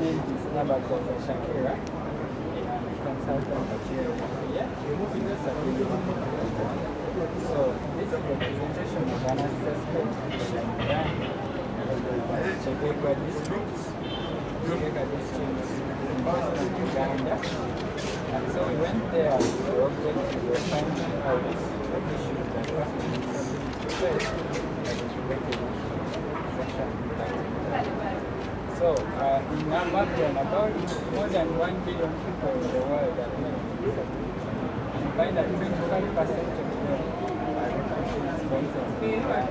name is Nabakoza Shakira, and I'm a consultant at GREA with disability. So this is a presentation of an assessment that I'm done in the Chebeka district. Chebeka district in Western Uganda. And so we went there with the objective of finding out the issues that persons with disability face that is related to sexual harassment. So in Namibia, about more than 1 billion people in the world are living with disability. We find that 25% of them are refugees, for instance, because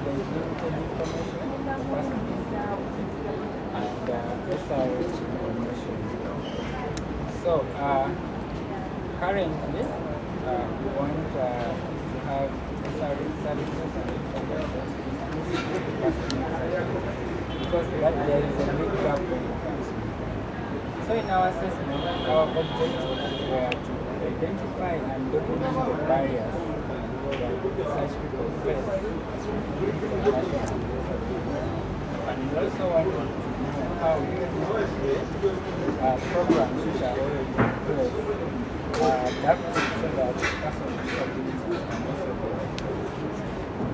there is limited information on persons with disability and SRH information. So currently, we want to have SRH services and information inclusive of persons with disability, because there is a big gap when it comes to it. So in our assessment, our objectives were to identify and document the barriers that such people face as refugees and national disabilities. And we also wanted to know how we can create programs which are already in place adapted so that persons with disabilities can also benefit.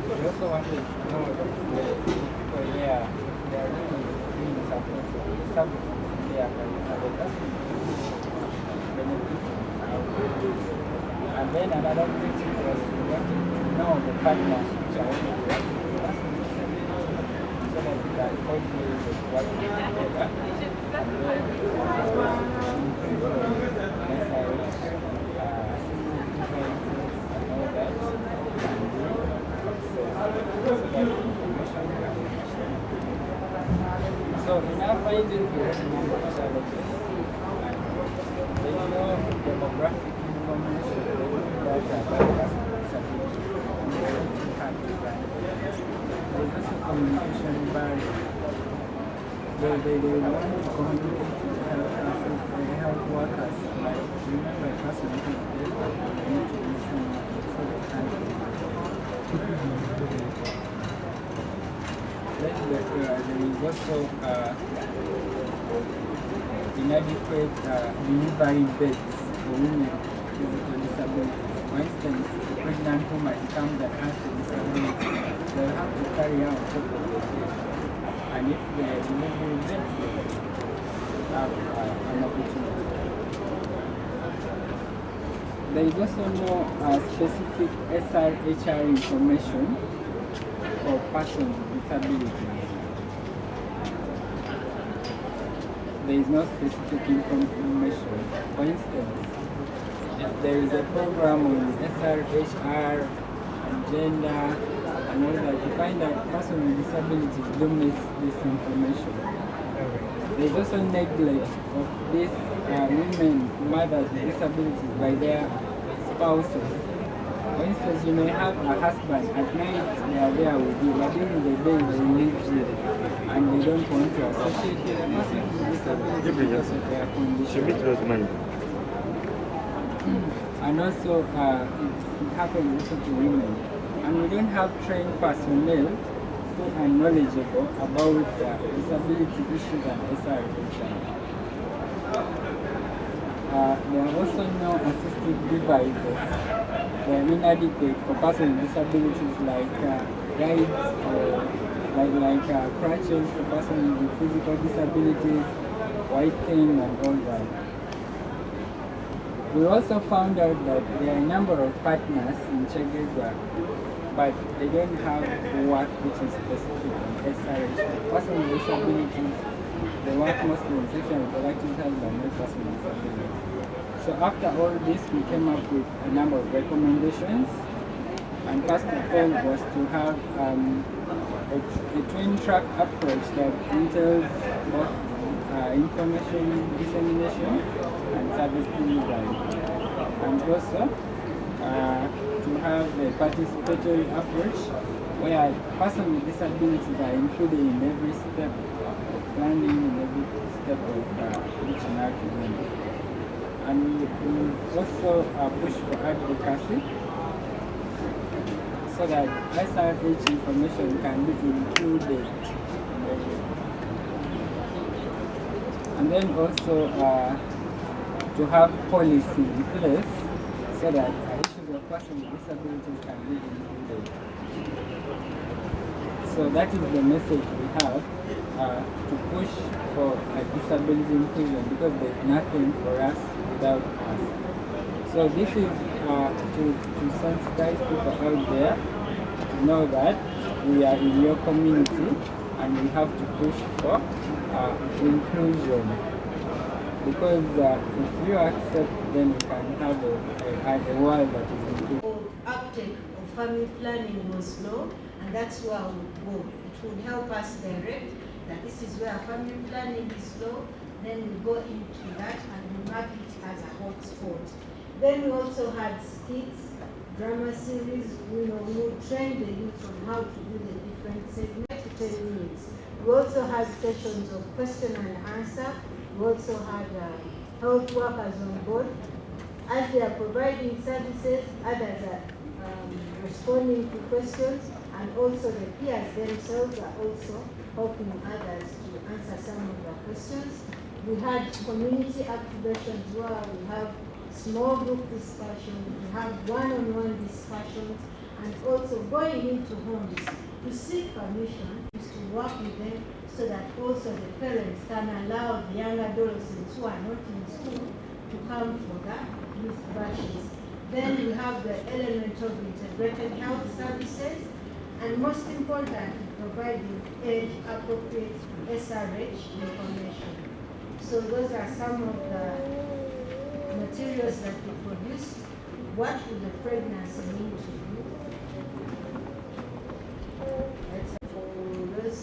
We also wanted to know that the people here, they are really being supported with the services here by the persons benefiting. And then another objective was we wanted to know the partners which are already working with persons with disabilities so that we can find ways of working together and then improve SRH, assistive devices and all that, and the access so that information can be shared. So in our findings, we have a number of challenges. There is no demographic information, there is no data about persons with disabilities, and there is no impact of that. There is also communication barrier. They want to communicate to the health workers, like remember a person who is deaf, they need to listen so they can there is also inadequate delivery beds for women with physical disabilities. For instance, a pregnant woman comes and has a disability, they'll have to carry out top of the bed. And if the delivery beds, they have an opportunity. There is also no specific SRHR information for persons with disabilities. There is no specific information. For instance, if there is a program on SRHR and gender and all that, you find that persons with disabilities don't miss this information. There is also neglect of these women, mothers with disabilities by their spouses. For instance, you may have a husband, at night they are there with you, but during the day they leave you and they don't want to associate with a person with disability because of their condition. And also, it happens also to women. And we don't have trained personnel who are knowledgeable about disability issues and SRHR. There are also no assistive devices. They are inadequate for persons with disabilities like guides or like crutches for persons with physical disabilities, white cane and all that. We also found out that there are a number of partners in Chegegwa, but they don't have work which is specific on SRH. For persons with disabilities, they work mostly in sexual and reproductive health and not persons with disabilities. So after all this, we came up with a number of recommendations, and first of all was to have a twin-track approach that entails both information dissemination and service delivery, and also to have a participatory approach where persons with disabilities are included in every step of planning, in every step of reaching out to them. And we also push for advocacy so that SRH information can be included. and then also to have policy in place so that issues of persons with disabilities can be included. So that is the message we have, to push for disability inclusion, because there is nothing for us without us. So this is to sensitize people out there to know that we are in your community and we have to push for inclusion. Because if you accept, then we can have a world that is inclusive. Uptake of family planning was low, and that's where we go. It will help us direct that this is where family planning is low, then we go into that and we mark it as a hot spot. Then we also had skits, drama series. We would train the youth on how to do the different segments to 10 minutes. We also had sessions of question and answer. We also had health workers on board. As they are providing services, others are responding to questions, and also the peers themselves are also helping others to answer some of the questions. We had community activations where we have small group discussions, we have one-on-one discussions, and also going into homes to seek permission is to work with them so that also the parents can allow the young adolescents who are not in school to come for the youth bashes. Then we have the element of integrated health services, and most importantly, providing age-appropriate SRH information. So those are some of the materials that we produce. What would the pregnancy mean to you? That's for those,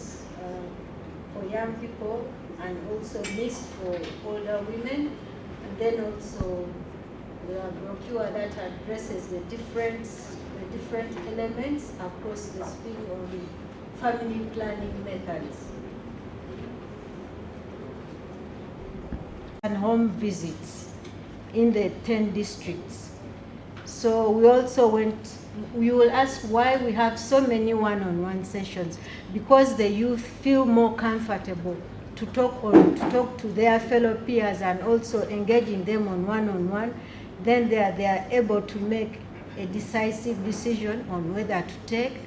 for young people, and also mixed for older women. And then also the brochure that addresses the different elements across the sphere of the family planning methods. And home visits in the 10 districts. So we also we will ask why we have so many one-on-one sessions, because the youth feel more comfortable to talk to their fellow peers and also engaging them on one-on-one. Then they are able to make a decisive decision on whether to take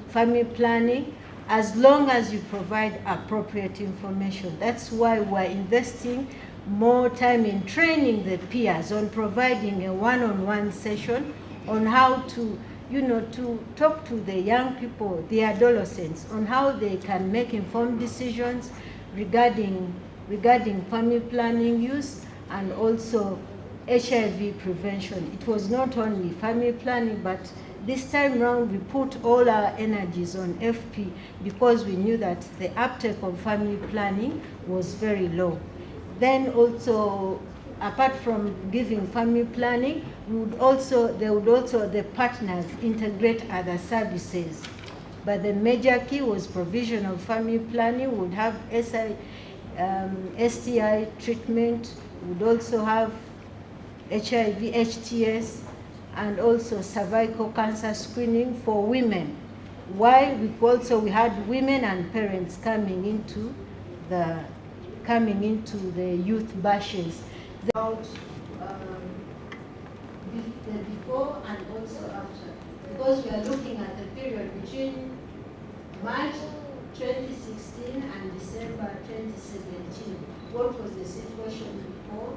family planning, as long as you provide appropriate information. That's why we're investing more time in training the peers on providing a one-on-one session on how to, to talk to the young people, the adolescents, on how they can make informed decisions regarding family planning use and also HIV prevention. It was not only family planning, but this time round we put all our energies on FP because we knew that the uptake of family planning was very low. Then also, apart from giving family planning, the partners integrate other services. But the major key was provision of family planning. Would have STI treatment, would also have HIV, HTS, and also cervical cancer screening for women. While we had women and parents coming into the youth bashes. About the before and also after, because we are looking at the period between March 2016 and December 2017. What was the situation before?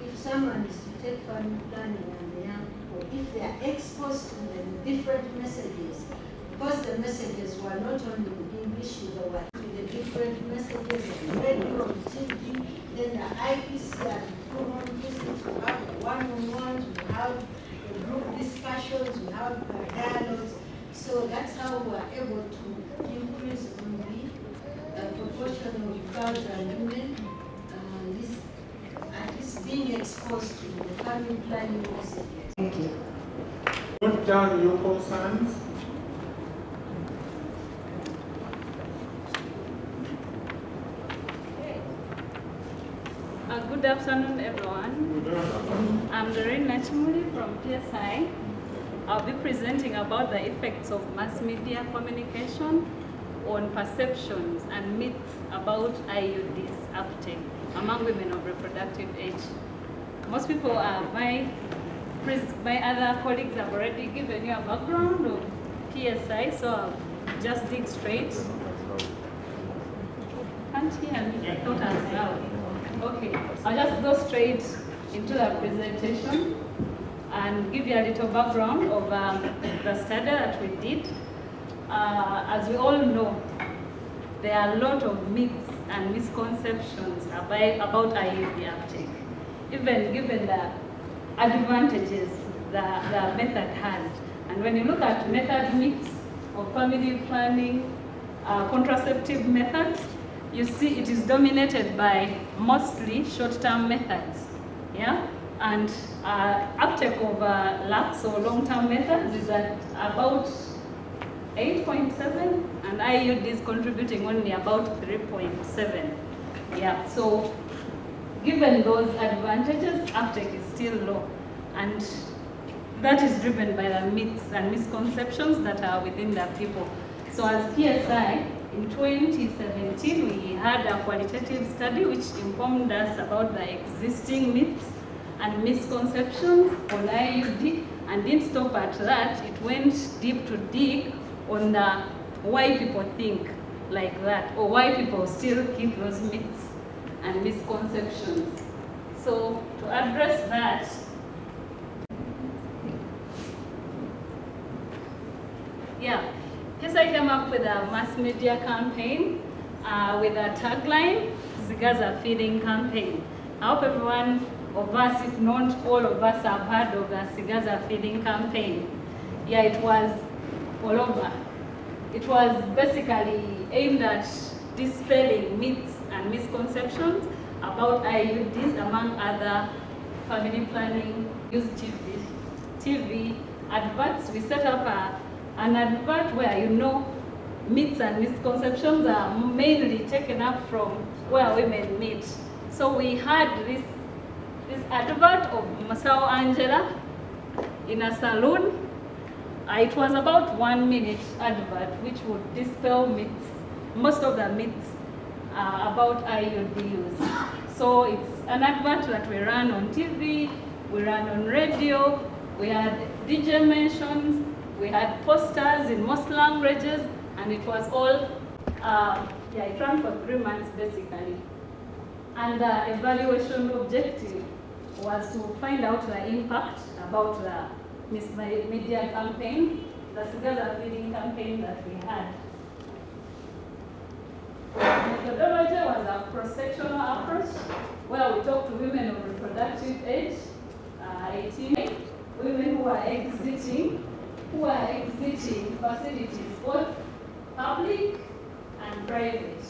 If someone is to take family planning and the young people, if they are exposed to the different messages, because the messages were not only in English, they were the different messages on radio, on TV, then the IPC and program visits, we have one-on-ones, we have group discussions, we have dialogues. So that's how we are able to increase on the proportion of girls and women at least being exposed to the family planning messages. Thank you. Note down your concerns. Good afternoon, everyone. Good afternoon. I'm Doreen Nachimuli from PSI. I'll be presenting about the effects of mass media communication on perceptions and myths about about IUDs uptake among women of reproductive age. Most people my other colleagues have already given you a background of PSI, so I'll just dig straight. Can't hear me, I thought I was loud. Okay, I'll just go straight into the presentation and give you a little background of the study that we did. As we all know, there are a lot of myths and misconceptions about IUD uptake, even given the advantages the method has. And when you look at method mix of family planning, contraceptive methods, you see it is dominated by mostly short-term methods, yeah? And uptake of LACs or long-term methods is at about 8.7, and IUD is contributing only about 3.7. Yeah, so given those advantages, uptake is still low, and that is driven by the myths and misconceptions that are within the people. So as PSI, in 2017, we had a qualitative study which informed us about the existing myths and misconceptions on IUD, and didn't stop at that. It went deep to dig on the why people think like that, or why people still keep those myths and misconceptions. So to address that, yeah, PSI came up with a mass media campaign with a tagline, Zigaza Feeding Campaign. I hope everyone of us, if not all of us, have heard of the Zigaza Feeding Campaign. Yeah, it was all over. It was basically aimed at dispelling myths and misconceptions about IUDs, among other family planning, use TV adverts. We set up an advert where myths and misconceptions are mainly taken up from where women meet. So we had this advert of Masao Angela in a salon. It was about 1 minute advert which would dispel myths, most of the myths about IUD use. So it's an advert that we ran on TV, we ran on radio, we had DJ mentions, we had posters in most languages, and it was all, it ran for 3 months basically. And the evaluation objective was to find out the impact about the media campaign, the Zigaza Feeding campaign that we had. The methodology was a cross-sectional approach where we talked to women of reproductive age, 18, women who are exiting facilities, both public and private.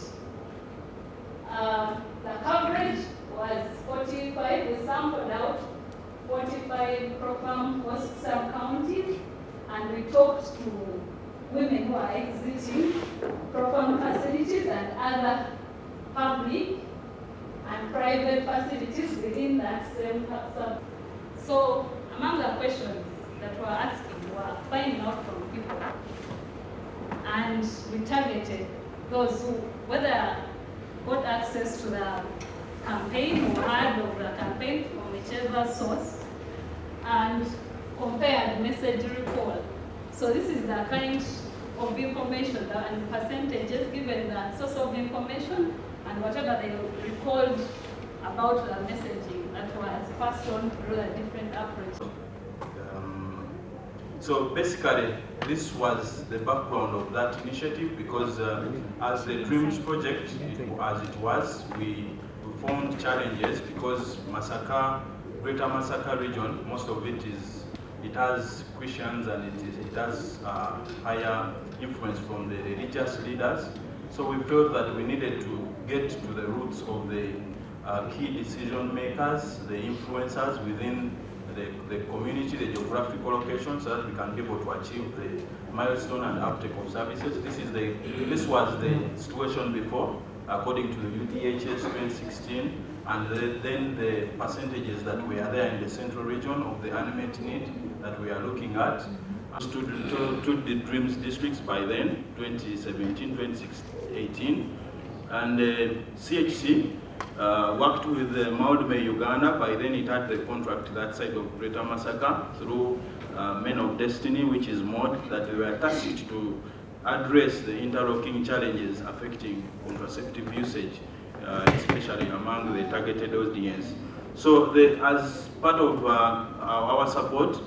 The coverage was 45, we sampled out 45 Pro-Farm host sub-counties, and we talked to women who are exiting Pro-Farm facilities and other public and private facilities within that same sub. So among the questions that we were asking were finding out from people, and we targeted those who whether got access to the campaign or heard of the campaign from whichever source, and compared message recall. So this is the kind of information and percentages given the source of information and whatever they recalled about the messaging that was passed on through the different approaches. So basically, this was the background of that initiative, because as the DREAMS project, we found challenges because Greater Masaka region, most of it has Christians, and it has higher influence from the religious leaders. So we felt that we needed to get to the roots of the key decision makers, the influencers within the community, the geographical location, so that we can be able to achieve the milestone and uptake of services. This was the situation before, according to the UDHS 2016, and then the percentages that were there in the central region of the unmet need that we are looking at. To the DREAMS districts by then, 2017, 2018, And CHC worked with Maudme Uganda. By then it had the contract that side of Greater Masaka through Men of Destiny, which is MOD, that they were tasked to address the interlocking challenges affecting contraceptive usage, especially among the targeted audience. So as part of our support,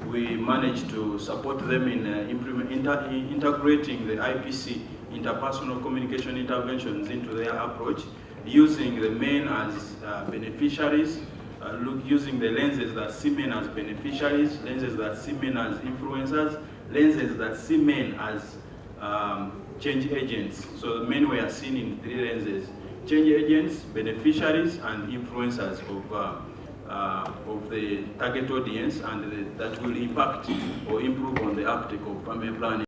we managed to support them in integrating the IPC, interpersonal communication interventions, into their approach, using the men as beneficiaries, using the lenses that see men as beneficiaries, lenses that see men as influencers, lenses that see men as change agents. So the men were seen in 3 lenses: change agents, beneficiaries, and influencers of the target audience, and that will impact or improve on the uptake of family planning.